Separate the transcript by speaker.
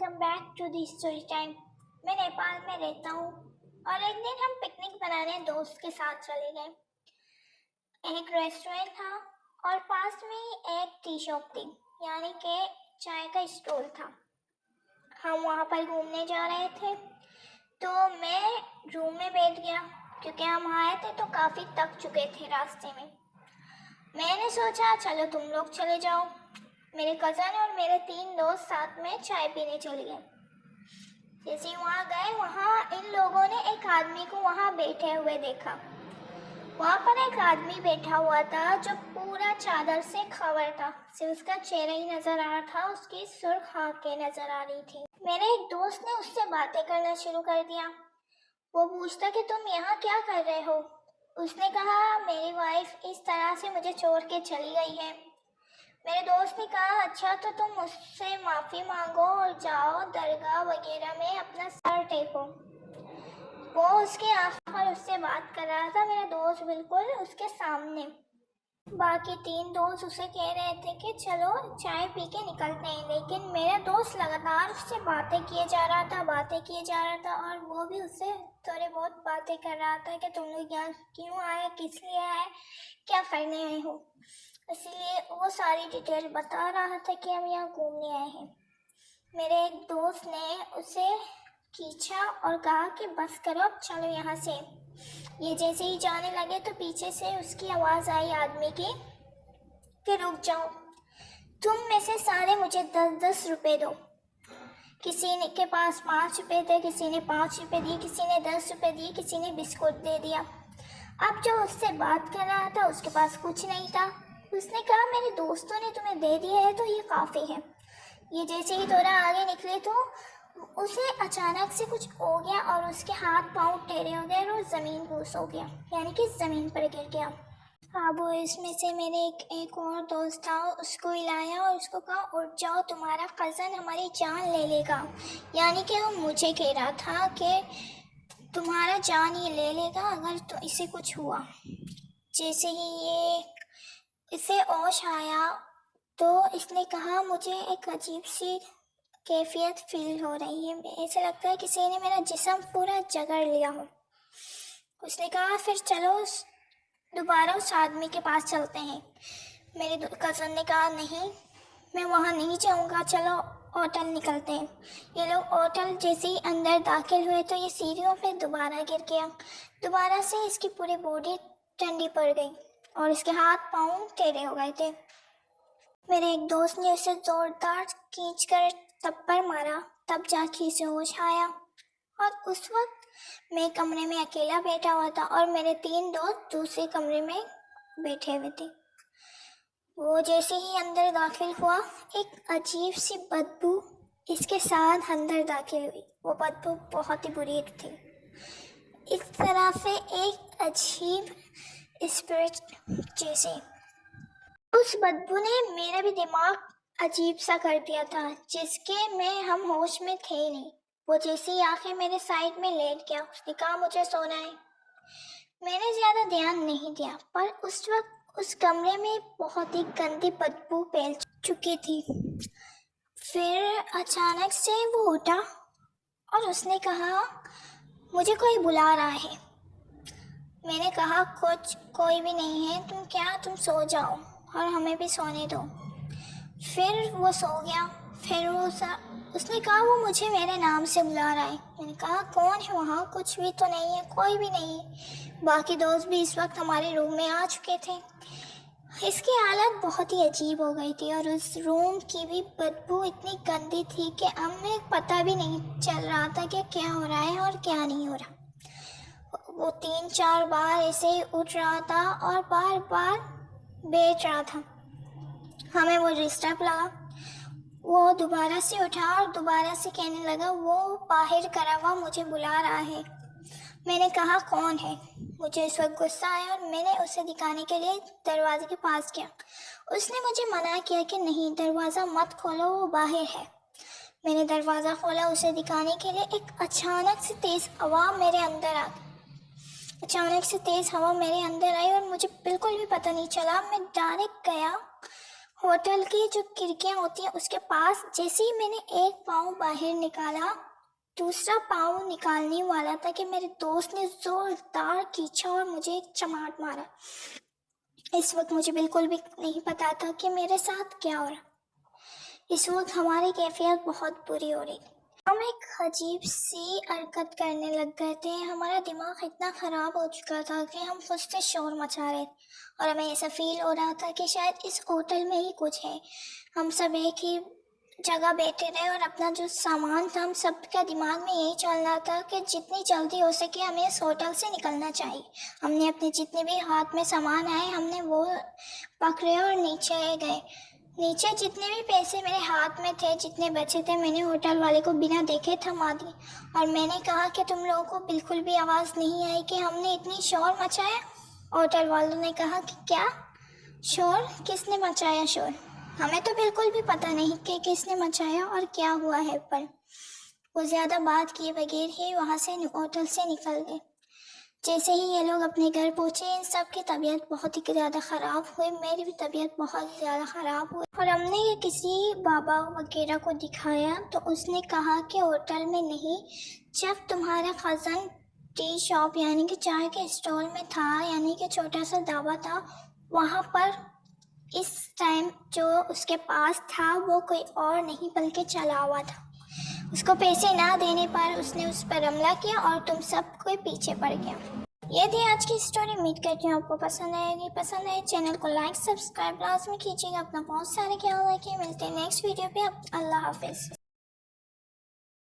Speaker 1: Welcome back to the story time. मैं नेपाल में रहता हूँ और एक दिन हम पिकनिक बनाने दोस्त के साथ चले गए। एक रेस्टोरेंट था और पास में ही एक टी शॉप थी, यानी कि चाय का स्टॉल था। हम वहाँ पर घूमने जा रहे थे तो मैं रूम में बैठ गया क्योंकि हम आए थे तो काफ़ी थक चुके थे रास्ते में। मैंने सोचा चलो तुम लोग चले जाओ। मेरे कज़न और मेरे 3 दोस्त साथ में चाय पीने चले गए। जैसे वहाँ गए, वहाँ इन लोगों ने एक आदमी को वहाँ बैठे हुए देखा। वहाँ पर एक आदमी बैठा हुआ था जो पूरा चादर से कवर था, सिर्फ उसका चेहरा ही नज़र आ रहा था, उसकी सुर्ख आंखें नज़र आ रही थी। मेरे एक दोस्त ने उससे बातें करना शुरू कर दिया। वो पूछता कि तुम यहाँ क्या कर रहे हो। उसने कहा मेरी वाइफ इस तरह से मुझे छोड़ के चली गई है। मेरे दोस्त ने कहा अच्छा तो तुम उससे माफ़ी मांगो और जाओ दरगाह वगैरह में अपना सर टेको। वो उसके आसपास उससे बात कर रहा था, मेरा दोस्त बिल्कुल उसके सामने। बाकी 3 दोस्त उसे कह रहे थे कि चलो चाय पी के निकलते हैं, लेकिन मेरा दोस्त लगातार उससे बातें किए जा रहा था और वो भी उससे थोड़े बहुत बातें कर रहा था कि तुम लोग यहाँ क्यों आए, किस लिए आए, क्या करने आए हो। इसलिए वो सारी डिटेल बता रहा था कि हम यहाँ घूमने आए हैं। मेरे एक दोस्त ने उसे खींचा और कहा कि बस करो अब चलो यहाँ से। ये जैसे ही जाने लगे तो पीछे से उसकी आवाज़ आई आदमी की कि रुक जाओ, तुम में से सारे मुझे 10-10 रुपए दो। किसी ने के पास 5 रुपए थे, किसी ने 5 रुपए दिए, किसी ने 10 रुपए दिए, किसी ने बिस्कुट दे दिया। अब जो उससे बात कर रहा था उसके पास कुछ नहीं था। उसने कहा मेरे दोस्तों ने तुम्हें दे दिया है तो ये काफ़ी है। ये जैसे ही थोड़ा आगे निकले तो उसे अचानक से कुछ हो गया और उसके हाथ पांव टेढ़े हो गए और ज़मीन घुस हो गया, यानी कि ज़मीन पर गिर गया। अब इसमें से मेरे एक और दोस्त था, उसको हिलाया और उसको कहा उठ जाओ, तुम्हारा कज़न हमारी जान ले लेगा। यानी कि वो मुझे कह रहा था कि तुम्हारा जान ये ले लेगा अगर तो इसे कुछ हुआ। जैसे ही इसे होश आया तो इसने कहा मुझे एक अजीब सी कैफियत फील हो रही है, ऐसा लगता है किसी ने मेरा जिस्म पूरा जकड़ लिया हो। उसने कहा फिर चलो दोबारा उस आदमी के पास चलते हैं। मेरे कज़न ने कहा नहीं, मैं वहाँ नहीं जाऊँगा, चलो होटल निकलते हैं। ये लोग होटल जैसे ही अंदर दाखिल हुए तो ये सीढ़ियों पे दोबारा गिर गया। दोबारा से इसकी पूरी बॉडी ठंडी पड़ गई और इसके हाथ पाँव टेढ़े हो गए थे। मेरे एक दोस्त ने उसे ज़ोरदार खींचकर थप्पड़ मारा, तब जाके उसे होश आया और उस वक्त मैं कमरे में अकेला बैठा हुआ था और मेरे 3 दोस्त दूसरे कमरे में बैठे हुए थे। वो जैसे ही अंदर दाखिल हुआ एक अजीब सी बदबू इसके साथ अंदर दाखिल हुई। वो बदबू बहुत ही बुरी थी। इस तरह से एक अजीब स्पिरिट जैसे उस बदबू ने मेरा भी दिमाग अजीब सा कर दिया था, जिसके में हम होश में थे नहीं। वो जैसे ही आके मेरे साइड में लेट गया, उसने कहा मुझे सोना है। मैंने ज़्यादा ध्यान नहीं दिया, पर उस वक्त उस कमरे में बहुत ही गंदी बदबू फैल चुकी थी। फिर अचानक से वो उठा और उसने कहा मुझे कोई बुला रहा है। मैंने कहा कोई भी नहीं है, तुम सो जाओ और हमें भी सोने दो। फिर वो सो गया। फिर उसने कहा वो मुझे मेरे नाम से बुला रहा है। मैंने कहा कौन है वहाँ, कुछ भी तो नहीं है, कोई भी नहीं है। बाकी दोस्त भी इस वक्त हमारे रूम में आ चुके थे। इसकी हालत बहुत ही अजीब हो गई थी और उस रूम की भी बदबू इतनी गंदी थी कि हमें पता भी नहीं चल रहा था कि क्या हो रहा है और क्या नहीं हो रहा। वो 3-4 बार ऐसे ही उठ रहा था और बार बार बैठ रहा था। हमें वो डिस्टर्ब लगा। वो दोबारा से उठा और दोबारा से कहने लगा वो बाहर खड़ा हुआ मुझे बुला रहा है। मैंने कहा कौन है। मुझे इस वक्त गुस्सा आया और मैंने उसे दिखाने के लिए दरवाजे के पास गया। उसने मुझे मना किया कि नहीं, दरवाज़ा मत खोलो, वो बाहर है। मैंने दरवाज़ा खोला उसे दिखाने के लिए। एक अचानक से तेज़ हवा मेरे अंदर आ गई। अचानक से तेज़ हवा मेरे अंदर आई और मुझे बिल्कुल भी पता नहीं चला। मैं डायरेक्ट गया होटल की जो खिड़कियाँ होती हैं उसके पास जैसे ही मैंने एक पाँव बाहर निकाला, दूसरा पाँव निकालने वाला था कि मेरे दोस्त ने ज़ोरदार खींचा और मुझे एक चमाट मारा। इस वक्त मुझे बिल्कुल भी नहीं पता था कि मेरे साथ क्या हो रहा। इस वक्त हमारी कैफियत बहुत बुरी हो रही थी। हम एक अजीब सी हरकत करने लग गए थे। हमारा दिमाग इतना ख़राब हो चुका था कि हम खुद से शोर मचा रहे थे और हमें ऐसा फील हो रहा था कि शायद इस होटल में ही कुछ है। हम सब एक ही जगह बैठे रहे और अपना जो सामान था हम सबका दिमाग में यही चल रहा था कि जितनी जल्दी हो सके हमें इस होटल से निकलना चाहिए। हमने अपने जितने भी हाथ में सामान आए हमने वो पकड़े और नीचे गए। नीचे जितने भी पैसे मेरे हाथ में थे, जितने बचे थे, मैंने होटल वाले को बिना देखे थमा दी और मैंने कहा कि तुम लोगों को बिल्कुल भी आवाज़ नहीं आई कि हमने इतनी शोर मचाया। होटल वालों ने कहा कि क्या शोर, किसने मचाया शोर? हमें तो बिल्कुल भी पता नहीं कि किसने मचाया और क्या हुआ है, पर वो ज़्यादा बात किए बगैर ही वहाँ से होटल से निकल गए। जैसे ही ये लोग अपने घर पहुँचे इन सब की तबीयत बहुत ही ज़्यादा ख़राब हुई, मेरी भी तबीयत बहुत ज़्यादा ख़राब हुई और हमने ये किसी बाबा वगैरह को दिखाया तो उसने कहा कि होटल में नहीं, जब तुम्हारा कज़न टी शॉप यानी कि चाय के स्टॉल में था, यानी कि छोटा सा ढाबा था, वहाँ पर इस टाइम जो उसके पास था वो कोई और नहीं बल्कि चला हुआ था। उसको पैसे ना देने पर उसने उस पर हमला किया और तुम सब कोई पीछे पड़ गया। ये थी आज की स्टोरी। उम्मीद करती हूँ आपको पसंद आएगी। पसंद आए चैनल को लाइक सब्सक्राइब लाजमी कीजिएगा। अपना बहुत सारे ख्याल रखिए। मिलते हैं नेक्स्ट वीडियो पे। अल्लाह हाफिज़।